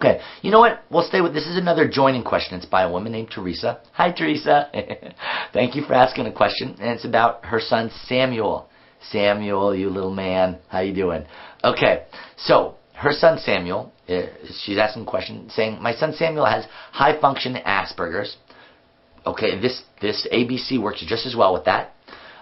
Okay, you know what? We'll stay with, this is another joining question. It's by a woman named Teresa. Hi, Teresa. Thank you for asking a question. And it's about her son, Samuel. Samuel, you little man. How you doing? Okay, so her son, Samuel, she's asking a question saying, my son, Samuel, has high-function Asperger's. Okay, this ABC works just as well with that.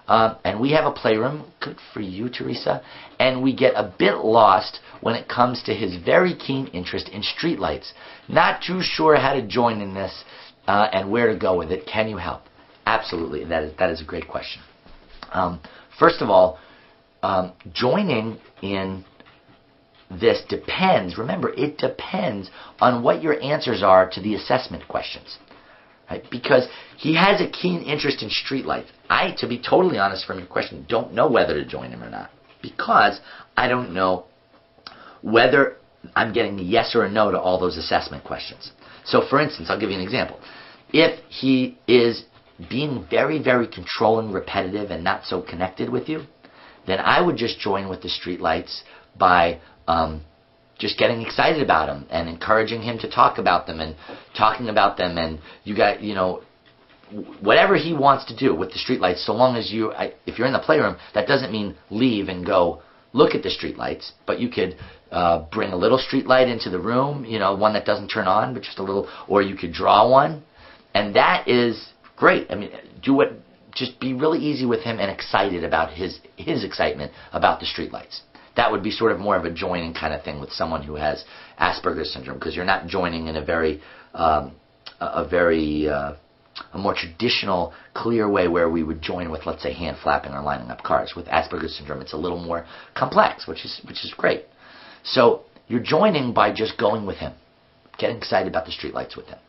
And we have a playroom, good for you, Teresa, and we get a bit lost when it comes to his very keen interest in streetlights. Not too sure how to join in this and where to go with it. Can you help? Absolutely, that is a great question. First of all, joining in this depends, remember, it depends on what your answers are to the assessment questions. Right? Because he has a keen interest in streetlights. I, to be totally honest from your question, don't know whether to join him or not. Because I don't know whether I'm getting a yes or a no to all those assessment questions. So for instance, I'll give you an example. If he is being very, very controlling, repetitive, and not so connected with you, then I would just join with the streetlights by just getting excited about them and encouraging him to talk about them and talking about them, and you got, you know, whatever he wants to do with the streetlights, so long as you, if you're in the playroom, that doesn't mean leave and go look at the streetlights, but you could bring a little streetlight into the room, you know, one that doesn't turn on, but just a little, or you could draw one, and that is great. I mean, just be really easy with him and excited about his excitement about the streetlights. That would be sort of more of a joining kind of thing with someone who has Asperger's syndrome, because you're not joining in a more traditional, clear way where we would join with, let's say, hand flapping or lining up cars. With Asperger's syndrome, it's a little more complex, which is great. So you're joining by just going with him, getting excited about the streetlights with him.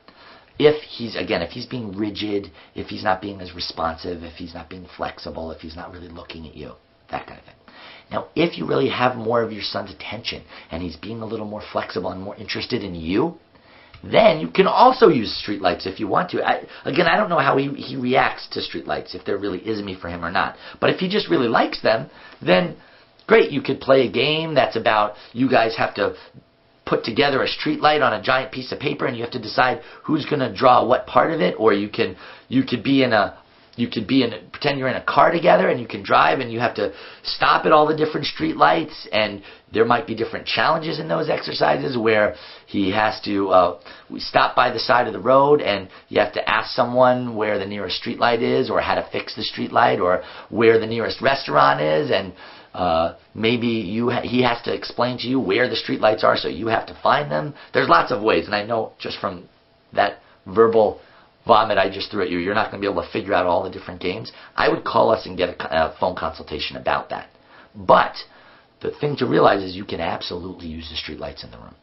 If he's being rigid, if he's not being as responsive, if he's not being flexible, if he's not really looking at you, that kind of thing. Now, if you really have more of your son's attention and he's being a little more flexible and more interested in you, then you can also use streetlights if you want to. I don't know how he reacts to streetlights, if they're really ismy for him or not. But if he just really likes them, then great, you could play a game that's about, you guys have to put together a streetlight on a giant piece of paper and you have to decide who's going to draw what part of it, or you could pretend you're in a car together and you can drive and you have to stop at all the different street lights, and there might be different challenges in those exercises where he has to stop by the side of the road and you have to ask someone where the nearest street light is, or how to fix the street light, or where the nearest restaurant is, and maybe he has to explain to you where the street lights are, so you have to find them. There's lots of ways, and I know just from that verbal vomit I just threw at you, you're not going to be able to figure out all the different games. I would call us and get a phone consultation about that. But the thing to realize is you can absolutely use the streetlights in the room.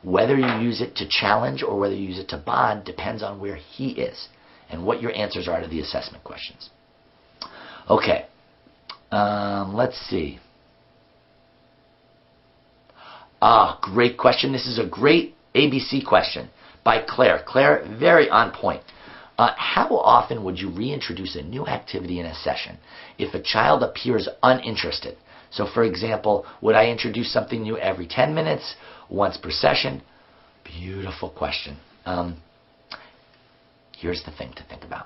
Whether you use it to challenge or whether you use it to bond depends on where he is and what your answers are to the assessment questions. Okay, let's see. Great question. This is a great ABC question by Claire. Claire, very on point. How often would you reintroduce a new activity in a session if a child appears uninterested? So, for example, would I introduce something new every 10 minutes, once per session? Beautiful question. Here's the thing to think about.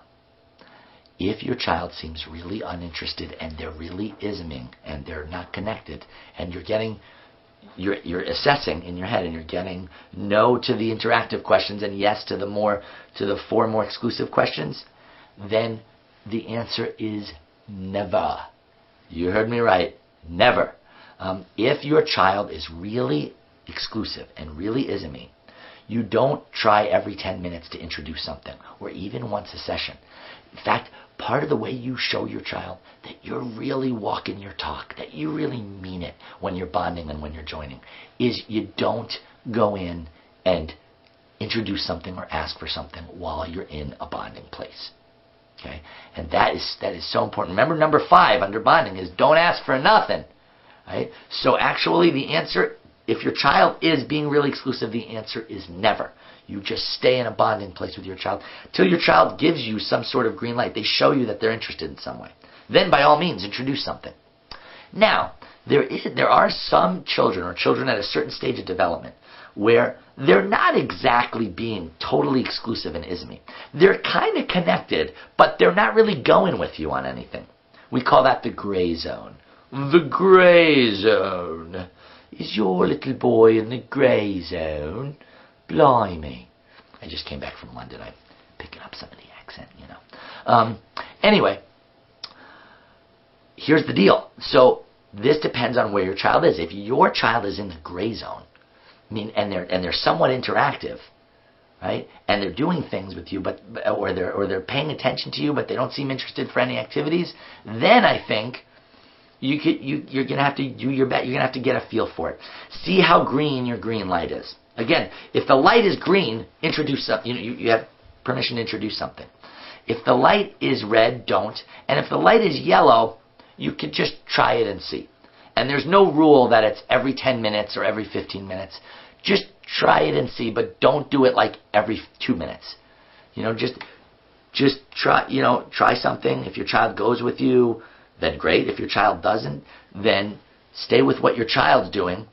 If your child seems really uninterested and they're really isming and they're not connected, and you're assessing in your head and you're getting no to the interactive questions and yes to the four more exclusive questions, then the answer is never. You heard me right. Never. If your child is really exclusive and really ismy, you don't try every 10 minutes to introduce something, or even once a session. In fact, part of the way you show your child that you're really walking your talk, that you really mean it when you're bonding and when you're joining, is you don't go in and introduce something or ask for something while you're in a bonding place. Okay? And that is so important. Remember, number 5 under bonding is don't ask for nothing. Right? So actually the answer, if your child is being really exclusive, the answer is never. You just stay in a bonding place with your child till your child gives you some sort of green light. They show you that they're interested in some way. Then by all means, introduce something. Now, there are some children, or children at a certain stage of development, where they're not exactly being totally exclusive and isme. They're kind of connected, but they're not really going with you on anything. We call that the gray zone. The gray zone. Is your little boy in the gray zone? Blimey. I just came back from London. I'm picking up some of the accent, you know. Anyway, here's the deal. So this depends on where your child is. If your child is in the gray zone, and they're somewhat interactive, right? And they're doing things with you, or they're paying attention to you, but they don't seem interested for any activities, then I think you're gonna have to do your best. You're gonna have to get a feel for it. See how green your green light is. Again, if the light is green, introduce something. You have permission to introduce something. If the light is red, don't. And if the light is yellow, you could just try it and see. And there's no rule that it's every 10 minutes or every 15 minutes. Just try it and see, but don't do it like every 2 minutes. Just try, try something. If your child goes with you, then great. If your child doesn't, then stay with what your child's doing,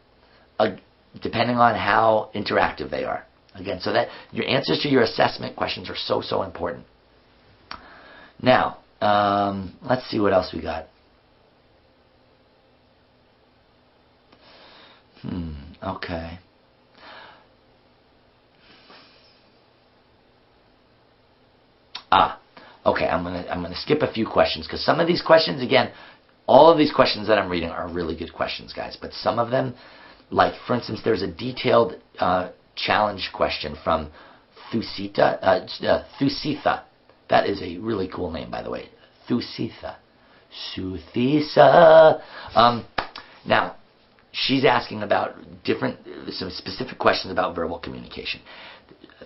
depending on how interactive they are. Again, so that your answers to your assessment questions are so important. Now, let's see what else we got. Okay. Okay, I'm gonna skip a few questions, because some of these questions, again, all of these questions that I'm reading are really good questions, guys. But some of them, like for instance, there's a detailed challenge question from Thusitha. That is a really cool name, by the way. Thusitha. Now, she's asking about some specific questions about verbal communication.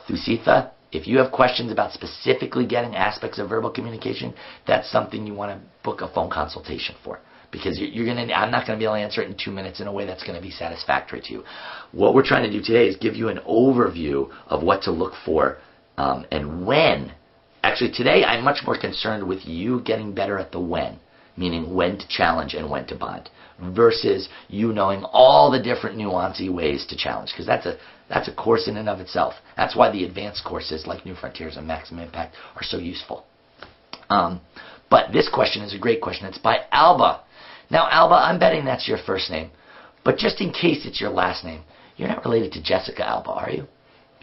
Thusitha, if you have questions about specifically getting aspects of verbal communication, that's something you want to book a phone consultation for. Because I'm not going to be able to answer it in 2 minutes in a way that's going to be satisfactory to you. What we're trying to do today is give you an overview of what to look for and when. Actually, today I'm much more concerned with you getting better at the when, meaning when to challenge and when to bond, versus you knowing all the different nuancy ways to challenge, because that's a course in and of itself. That's why the advanced courses like New Frontiers and Maximum Impact are so useful. But this question is a great question. It's by Alba. Now, Alba, I'm betting that's your first name, but just in case it's your last name, you're not related to Jessica Alba, are you?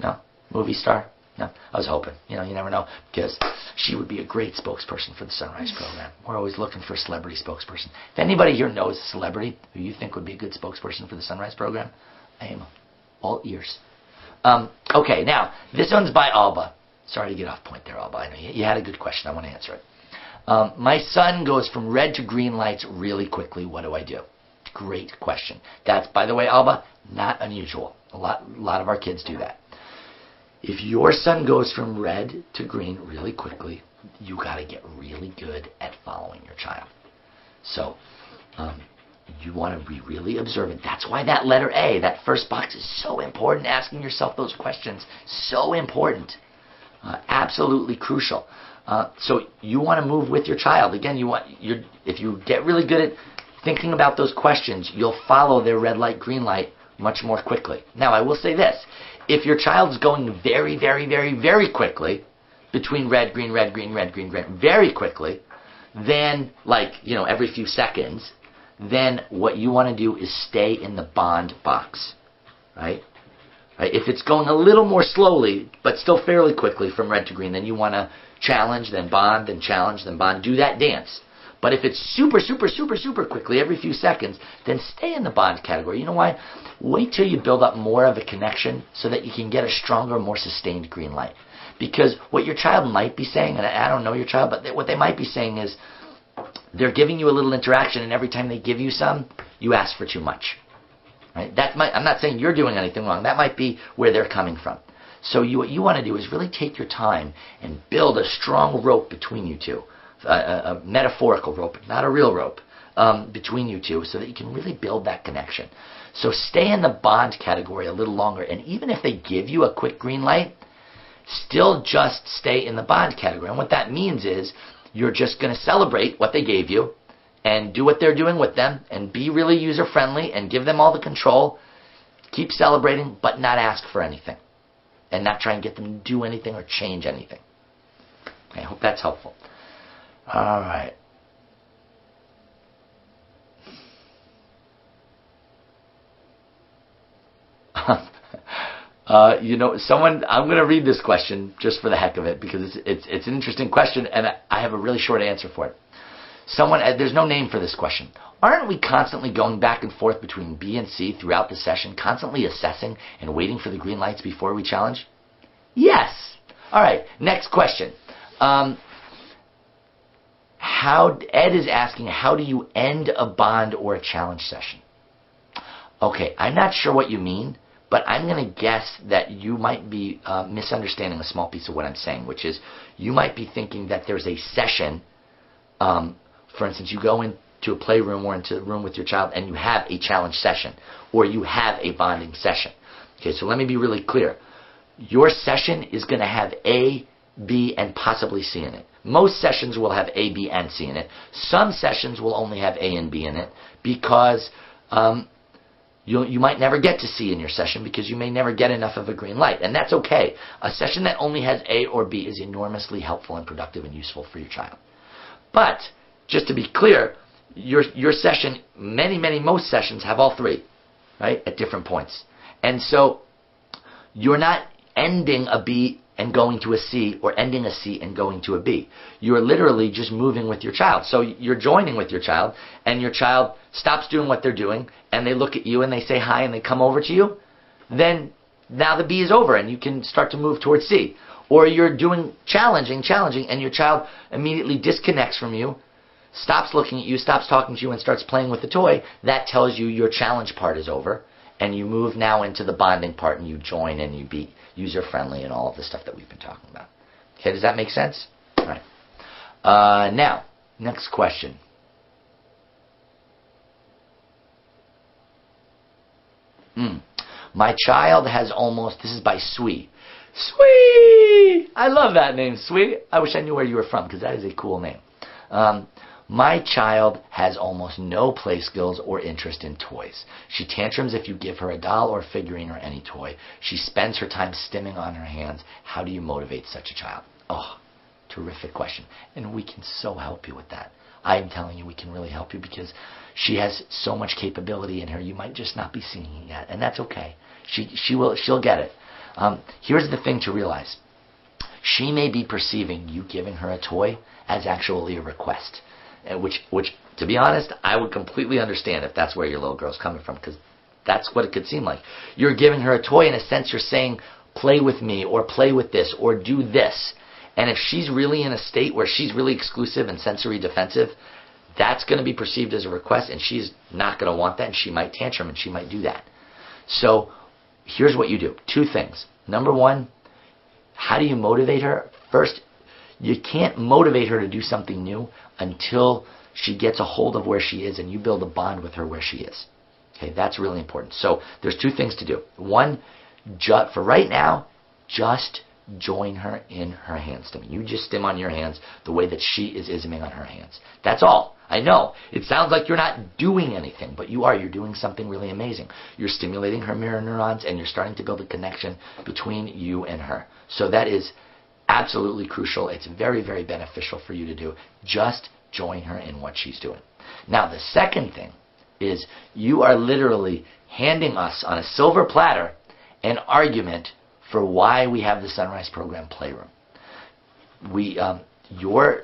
No? Movie star? No? I was hoping. You never know, because she would be a great spokesperson for the Sunrise program. We're always looking for a celebrity spokesperson. If anybody here knows a celebrity who you think would be a good spokesperson for the Sunrise program, I am all ears. Okay, now, this one's by Alba. Sorry to get off point there, Alba. I know you had a good question. I want to answer it. My son goes from red to green lights really quickly. What do I do? Great question. That's, by the way, Alba, not unusual. A lot of our kids do that. If your son goes from red to green really quickly, you got to get really good at following your child. So, you want to be really observant. That's why that letter A, that first box, is so important. Asking yourself those questions, so important. Absolutely crucial. So you want to move with your child. Again, if you get really good at thinking about those questions, you'll follow their red light, green light much more quickly. Now, I will say this. If your child's going very, very, very, very quickly, between red, green, red, green, red, green, red, very quickly, then, every few seconds, then what you want to do is stay in the bond box, right? If it's going a little more slowly, but still fairly quickly from red to green, then you want to challenge, then bond, then challenge, then bond. Do that dance. But if it's super, super, super, super quickly, every few seconds, then stay in the bond category. You know why? Wait till you build up more of a connection so that you can get a stronger, more sustained green light. Because what your child might be saying, and I don't know your child, but what they might be saying is they're giving you a little interaction, and every time they give you some, you ask for too much. Right? I'm not saying you're doing anything wrong. That might be where they're coming from. So what you want to do is really take your time and build a strong rope between you two. A metaphorical rope, not a real rope, between you two, so that you can really build that connection. So stay in the bond category a little longer, and even if they give you a quick green light, still just stay in the bond category. And what that means is you're just going to celebrate what they gave you and do what they're doing with them and be really user-friendly and give them all the control Keep celebrating, but not ask for anything. And not try and get them to do anything or change anything. Okay, I hope that's helpful. All right. I'm going to read this question just for the heck of it because it's an interesting question and I have a really short answer for it. There's no name for this question. Aren't we constantly going back and forth between B and C throughout the session, constantly assessing and waiting for the green lights before we challenge? Yes. All right, next question. Ed is asking, how do you end a bond or a challenge session? Okay, I'm not sure what you mean, but I'm going to guess that you might be misunderstanding a small piece of what I'm saying, which is you might be thinking that there's a session. For instance, you go into a playroom or into a room with your child and you have a challenge session or you have a bonding session. Okay, so let me be really clear. Your session is going to have A, B, and possibly C in it. Most sessions will have A, B, and C in it. Some sessions will only have A and B in it because you might never get to C in your session because you may never get enough of a green light. And that's okay. A session that only has A or B is enormously helpful and productive and useful for your child. But just to be clear, your session, most sessions have all three, right, at different points. And so you're not ending a B and going to a C or ending a C and going to a B. You're literally just moving with your child. So you're joining with your child and your child stops doing what they're doing and they look at you and they say hi and they come over to you. Then now the B is over and you can start to move towards C. Or you're doing challenging and your child immediately disconnects from you, stops looking at you, stops talking to you and starts playing with the toy. That tells you your challenge part is over. And you move now into the bonding part and you join and you be user-friendly and all of the stuff that we've been talking about. Okay, does that make sense? All right. Now, next question. My child has almost, this is by Sui. Sui! I love that name, Sui. I wish I knew where you were from because that is a cool name. My child has almost no play skills or interest in toys. She tantrums if you give her a doll or a figurine or any toy. She spends her time stimming on her hands. How do you motivate such a child? Oh, terrific question. And we can so help you with that. I'm telling you, we can really help you because she has so much capability in her. You might just not be seeing it yet, and that's okay. She'll get it. Here's the thing to realize. She may be perceiving you giving her a toy as actually a request. Which, to be honest, I would completely understand if that's where your little girl's coming from, because that's what it could seem like. You're giving her a toy, in a sense you're saying, play with me, or play with this, or do this. And if she's really in a state where she's really exclusive and sensory defensive, that's going to be perceived as a request, and she's not going to want that, and she might tantrum, and she might do that. So here's what you do. Two things. Number one, how do you motivate her? First, you can't motivate her to do something new until she gets a hold of where she is and you build a bond with her where she is. Okay, that's really important. So there's two things to do. One, for right now, just join her in her hand stimming. You just stim on your hands the way that she is isming on her hands. That's all. I know. It sounds like you're not doing anything, but you are. You're doing something really amazing. You're stimulating her mirror neurons and you're starting to build a connection between you and her. So that is absolutely crucial. It's very, very beneficial for you to do. Just join her in what she's doing. Now, the second thing is you are literally handing us on a silver platter an argument for why we have the Sunrise Program Playroom. Your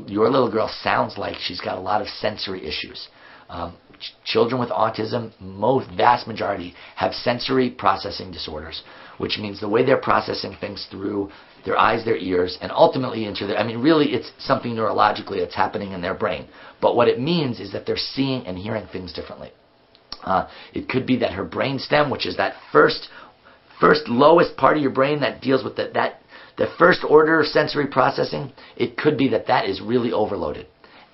little girl sounds like she's got a lot of sensory issues. Children with autism, vast majority, have sensory processing disorders, which means the way they're processing things through their eyes, their ears, and ultimately into their, really it's something neurologically that's happening in their brain. But what it means is that they're seeing and hearing things differently. It could be that her brain stem, which is that first lowest part of your brain that deals with the first order of sensory processing, it could be that is really overloaded.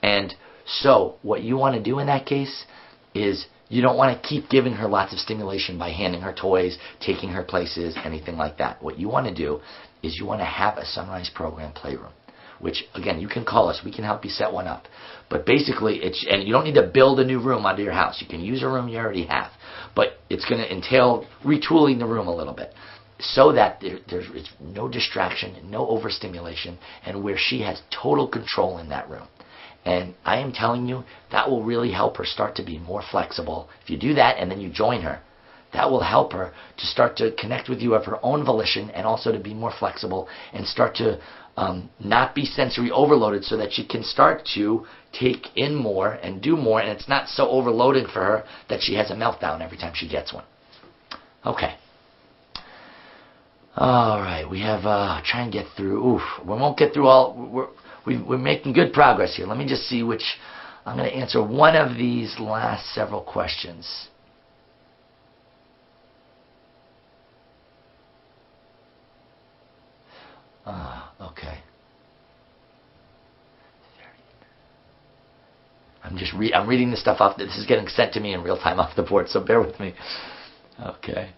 And so what you want to do in that case is you don't want to keep giving her lots of stimulation by handing her toys, taking her places, anything like that. What you want to do is you want to have a Sunrise Program Playroom which, again, you can call us. We can help you set one up. But basically, and you don't need to build a new room under your house. You can use a room you already have. But it's going to entail retooling the room a little bit so that there's no distraction, no overstimulation, and where she has total control in that room. And I am telling you, that will really help her start to be more flexible. If you do that and then you join her, that will help her to start to connect with you of her own volition and also to be more flexible and start to not be sensory overloaded so that she can start to take in more and do more, and it's not so overloading for her that she has a meltdown every time she gets one. Okay. All right. We have, try and get through. Oof. We won't get through all. We're making good progress here. Let me just see which. I'm going to answer one of these last several questions. Okay. I'm reading this stuff off. This is getting sent to me in real time off the board, so bear with me. Okay.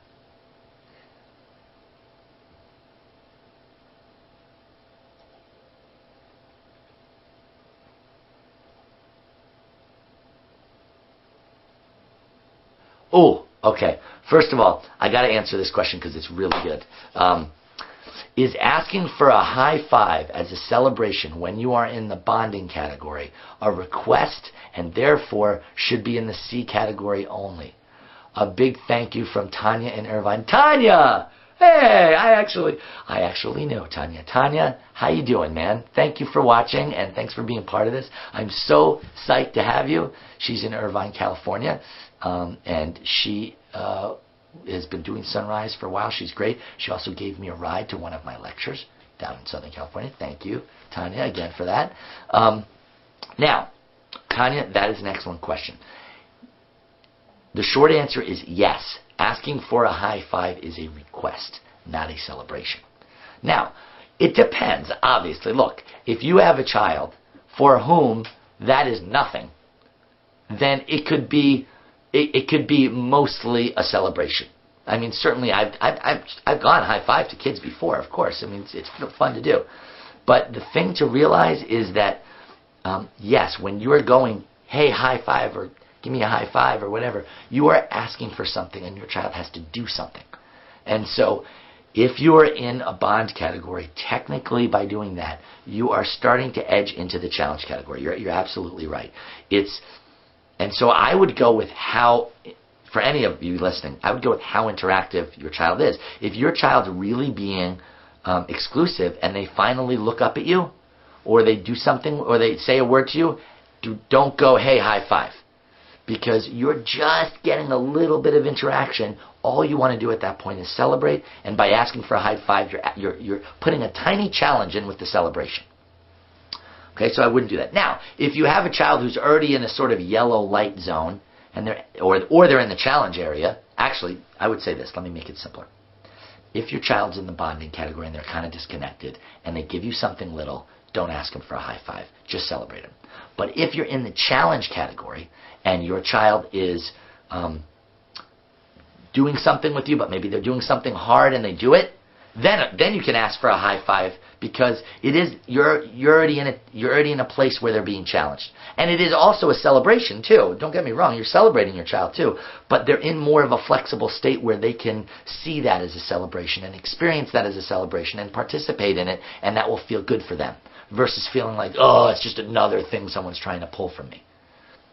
Oh, okay. First of all, I got to answer this question because it's really good. Is asking for a high five as a celebration when you are in the bonding category a request and therefore should be in the C category only? A big thank you from Tanya in Irvine. Tanya! Hey, I actually know Tanya. Tanya, how you doing, man? Thank you for watching and thanks for being part of this. I'm so psyched to have you. She's in Irvine, California, and she has been doing Sunrise for a while. She's great. She also gave me a ride to one of my lectures down in Southern California. Thank you, Tanya, again for that. Now, Tanya, that is an excellent question. The short answer is yes. Asking for a high five is a request, not a celebration. Now, it depends, obviously. Look, if you have a child for whom that is nothing, then it could be mostly a celebration. I mean, certainly I've gone high five to kids before, of course. I mean, it's fun to do. But the thing to realize is that, yes, when you are going, hey, high five, or give me a high five, or whatever, you are asking for something, and your child has to do something. And so, if you are in a bond category, technically by doing that, you are starting to edge into the challenge category. You're absolutely right. And so I would go with how, for any of you listening, I would go with how interactive your child is. If your child's really being exclusive and they finally look up at you, or they do something, or they say a word to you, don't go, hey, high five. Because you're just getting a little bit of interaction. All you want to do at that point is celebrate, and by asking for a high five, you're putting a tiny challenge in with the celebration. Okay, so I wouldn't do that. Now, if you have a child who's already in a sort of yellow light zone, and they're in the challenge area, actually, I would say this. Let me make it simpler. If your child's in the bonding category and they're kind of disconnected, and they give you something little, don't ask them for a high five. Just celebrate them. But if you're in the challenge category, and your child is doing something with you, but maybe they're doing something hard and they do it, then you can ask for a high five, because you're already in a place where they're being challenged. And it is also a celebration too. Don't get me wrong, you're celebrating your child too, but they're in more of a flexible state where they can see that as a celebration and experience that as a celebration and participate in it, and that will feel good for them versus feeling like, oh, it's just another thing someone's trying to pull from me.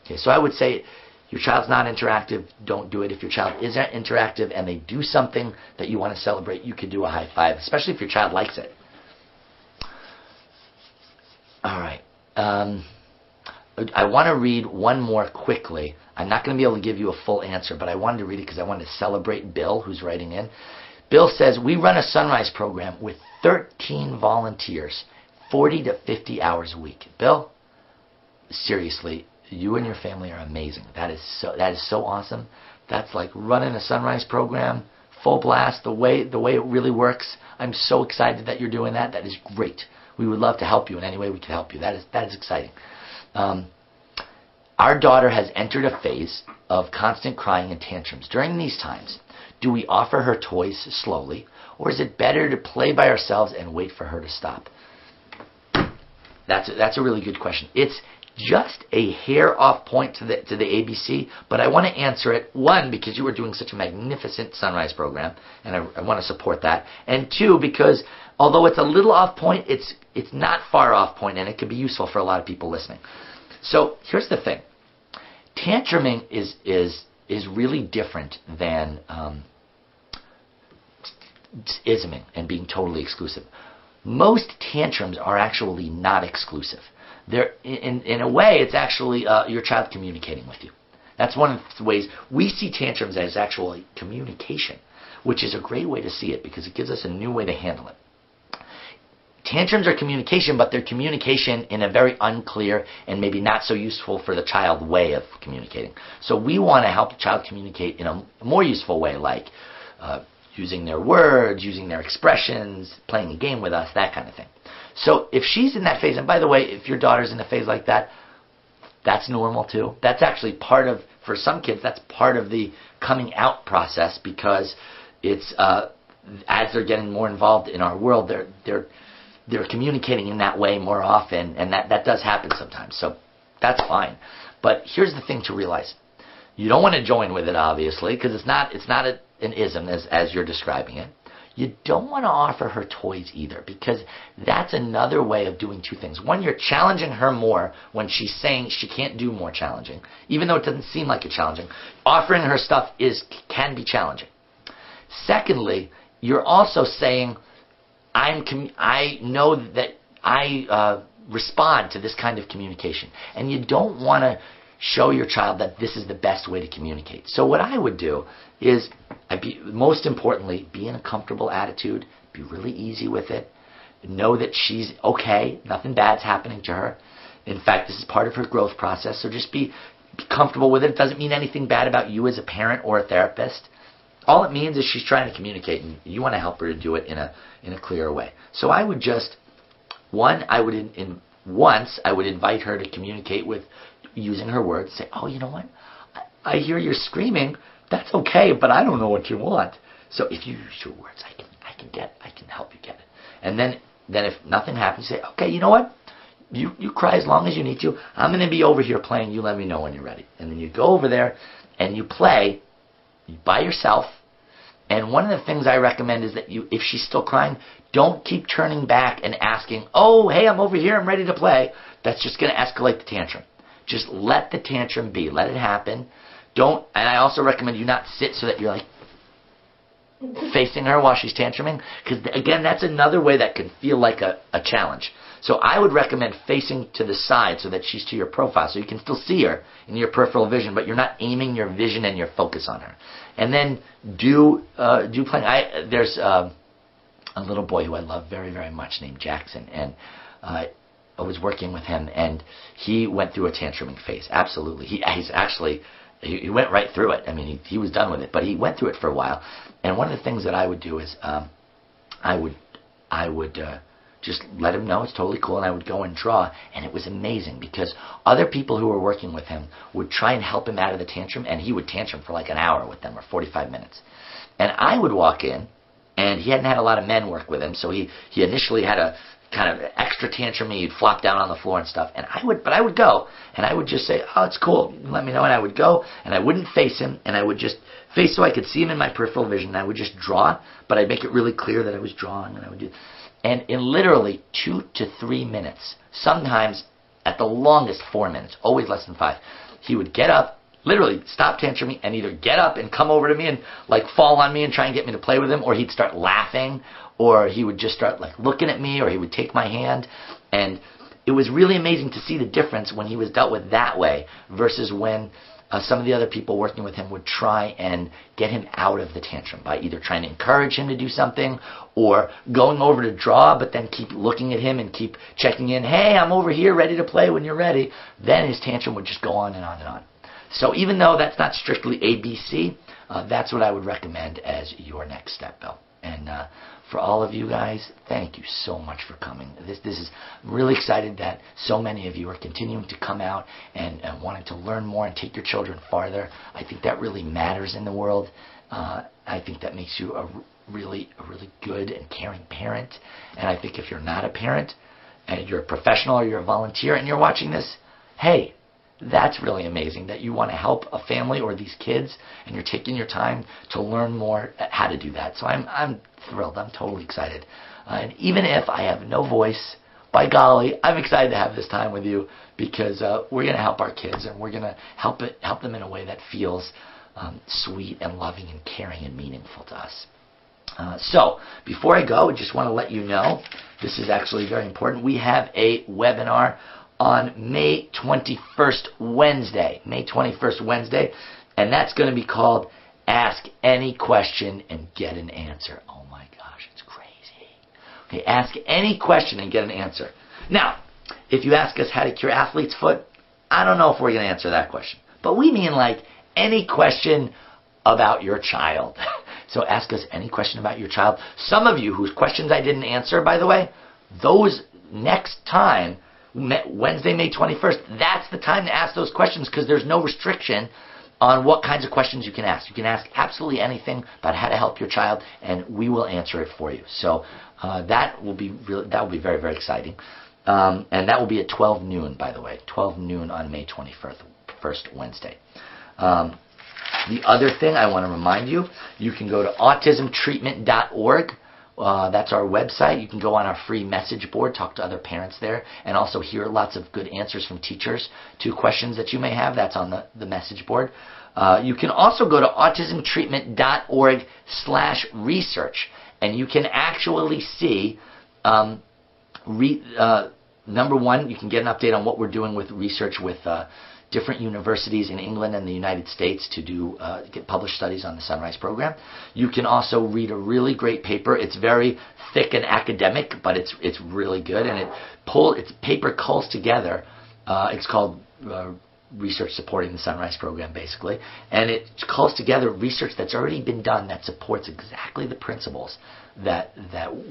Okay, so I would say your child's not interactive, don't do it. If your child is interactive and they do something that you want to celebrate, you could do a high five, especially if your child likes it. All right. I want to read one more quickly. I'm not going to be able to give you a full answer, but I wanted to read it because I wanted to celebrate Bill, who's writing in. Bill says, we run a Sunrise program with 13 volunteers, 40 to 50 hours a week. Bill, seriously, you and your family are amazing. That is so awesome. That's like running a Sunrise program, full blast, the way it really works. I'm so excited that you're doing that. That is great. We would love to help you in any way we can help you. That is exciting. Our daughter has entered a phase of constant crying and tantrums. During these times, do we offer her toys slowly, or is it better to play by ourselves and wait for her to stop? That's a really good question. It's just a hair off point to the ABC, but I want to answer it, one, because you are doing such a magnificent sunrise program, and I want to support that, and two, because although it's a little off point, it's not far off point, and it could be useful for a lot of people listening. So here's the thing. Tantruming is really different than isming and being totally exclusive. Most tantrums are actually not exclusive. They're, in a way, it's actually your child communicating with you. That's one of the ways we see tantrums as actually communication, which is a great way to see it because it gives us a new way to handle it. Tantrums are communication, but they're communication in a very unclear and maybe not so useful for the child way of communicating. So we want to help the child communicate in a more useful way, like using their words, using their expressions, playing a game with us, that kind of thing. So if she's in that phase, and by the way, if your daughter's in a phase like that, that's normal too. That's actually part of, for some kids, that's part of the coming out process because it's as they're getting more involved in our world, they're communicating in that way more often, and that does happen sometimes. So that's fine. But here's the thing to realize: you don't want to join with it, obviously, because it's not an ism as you're describing it. You don't want to offer her toys either, because that's another way of doing two things. One, you're challenging her more when she's saying she can't do more challenging, even though it doesn't seem like it's challenging. Offering her stuff can be challenging. Secondly, you're also saying, I know that I respond to this kind of communication, and you don't want to show your child that this is the best way to communicate. So what I would do is, most importantly, be in a comfortable attitude, be really easy with it, know that she's okay, nothing bad's happening to her. In fact, this is part of her growth process, so just be comfortable with it. It doesn't mean anything bad about you as a parent or a therapist. All it means is she's trying to communicate, and you want to help her to do it in a clearer way. So I would just, once I would invite her to communicate with using her words. Say, oh, you know what? I hear you're screaming. That's okay, but I don't know what you want. So if you use your words, I can help you get it. And then if nothing happens, say, okay, you know what? You cry as long as you need to. I'm going to be over here playing. You let me know when you're ready. And then you go over there and you play by yourself. And one of the things I recommend is that if she's still crying, don't keep turning back and asking, oh, hey, I'm over here. I'm ready to play. That's just going to escalate the tantrum. Just let the tantrum be. Let it happen. And I also recommend you not sit so that you're like facing her while she's tantruming. Because, again, that's another way that can feel like a challenge. So I would recommend facing to the side so that she's to your profile. So you can still see her in your peripheral vision, but you're not aiming your vision and your focus on her. And then do playing. There's a little boy who I love very, very much named Jackson. And I was working with him, and he went through a tantruming phase. Absolutely. He went right through it. I mean, he was done with it, but he went through it for a while. And one of the things that I would do is I would just let him know it's totally cool, and I would go and draw. And it was amazing because other people who were working with him would try and help him out of the tantrum, and he would tantrum for like an hour with them or 45 minutes. And I would walk in, and he hadn't had a lot of men work with him, so he initially had a kind of extra tantrum. He'd flop down on the floor and stuff. And I would go, and I would just say, oh, it's cool, let me know. And I would go, and I wouldn't face him, and I would just face so I could see him in my peripheral vision. And I would just draw, but I'd make it really clear that I was drawing, and I would do. And in literally 2 to 3 minutes, sometimes at the longest 4 minutes, always less than 5, he would get up, literally stop tantruming, and either get up and come over to me and like fall on me and try and get me to play with him, or he'd start laughing, or he would just start like looking at me, or he would take my hand. And it was really amazing to see the difference when he was dealt with that way versus when some of the other people working with him would try and get him out of the tantrum by either trying to encourage him to do something or going over to draw, but then keep looking at him and keep checking in. Hey, I'm over here ready to play when you're ready. Then his tantrum would just go on and on and on. So even though that's not strictly ABC, that's what I would recommend as your next step, Bill. And for all of you guys, thank you so much for coming. I'm really excited that so many of you are continuing to come out and wanting to learn more and take your children farther. I think that really matters in the world. I think that makes you a really good and caring parent. And I think if you're not a parent, and you're a professional or you're a volunteer and you're watching this, hey, that's really amazing that you want to help a family or these kids and you're taking your time to learn more how to do that. So I'm thrilled. I'm totally excited. And even if I have no voice, by golly, I'm excited to have this time with you because we're going to help our kids and we're going to help them in a way that feels sweet and loving and caring and meaningful to us. So before I go, I just want to let you know, this is actually very important. We have a webinar on May 21st, Wednesday. May 21st, Wednesday. And that's going to be called Ask Any Question and Get an Answer. Oh my gosh, it's crazy. Okay, ask any question and get an answer. Now, if you ask us how to cure athlete's foot, I don't know if we're going to answer that question. But we mean like any question about your child. So ask us any question about your child. Some of you whose questions I didn't answer, by the way, those next time, Wednesday, May 21st, that's the time to ask those questions because there's no restriction on what kinds of questions you can ask. You can ask absolutely anything about how to help your child, and we will answer it for you. So that will be very, very exciting. And that will be at 12 noon, by the way, 12 noon on May 21st, Wednesday. The other thing I want to remind you, you can go to autismtreatment.org. That's our website. You can go on our free message board, talk to other parents there, and also hear lots of good answers from teachers to questions that you may have. That's on the message board. You can also go to autismtreatment.org/research, and you can actually see, number one, you can get an update on what we're doing with research with different universities in England and the United States to do get published studies on the Sunrise program. You can also read a really great paper. It's very thick and academic, but it's really good, and its paper culls together. It's called Research Supporting the Sunrise Program, basically, and it culls together research that's already been done that supports exactly the principles that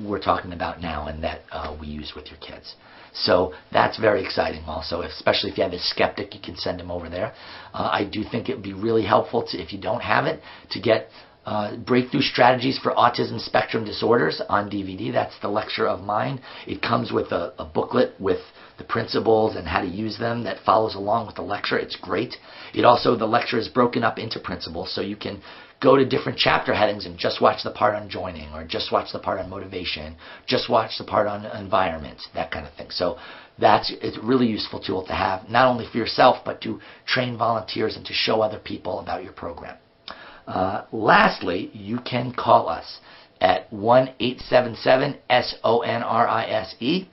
we're talking about now and that we use with your kids. So that's very exciting also, especially if you have a skeptic, you can send them over there. I do think it would be really helpful, if you don't have it, to get Breakthrough Strategies for Autism Spectrum Disorders on DVD. That's the lecture of mine. It comes with a booklet with the principles and how to use them that follows along with the lecture. It's great. The lecture is broken up into principles, so you can go to different chapter headings and just watch the part on joining, or just watch the part on motivation, just watch the part on environment, that kind of thing. So it's a really useful tool to have, not only for yourself, but to train volunteers and to show other people about your program. Lastly, you can call us at 1-877-SONRISE,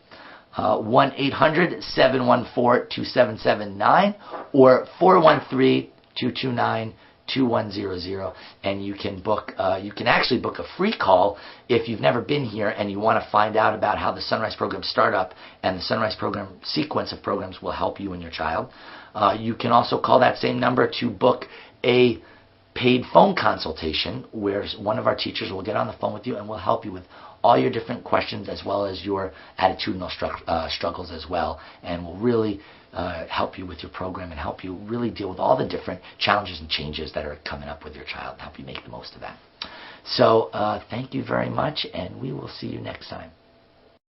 1-800-714-2779, or 413-229-2100, and you can actually book a free call if you've never been here and you want to find out about how the Sunrise Program startup and the Sunrise Program sequence of programs will help you and your child. You can also call that same number to book a paid phone consultation where one of our teachers will get on the phone with you and will help you with all your different questions as well as your attitudinal struggles as well, and will really help you with your program and help you really deal with all the different challenges and changes that are coming up with your child and help you make the most of that. So thank you very much, and we will see you next time.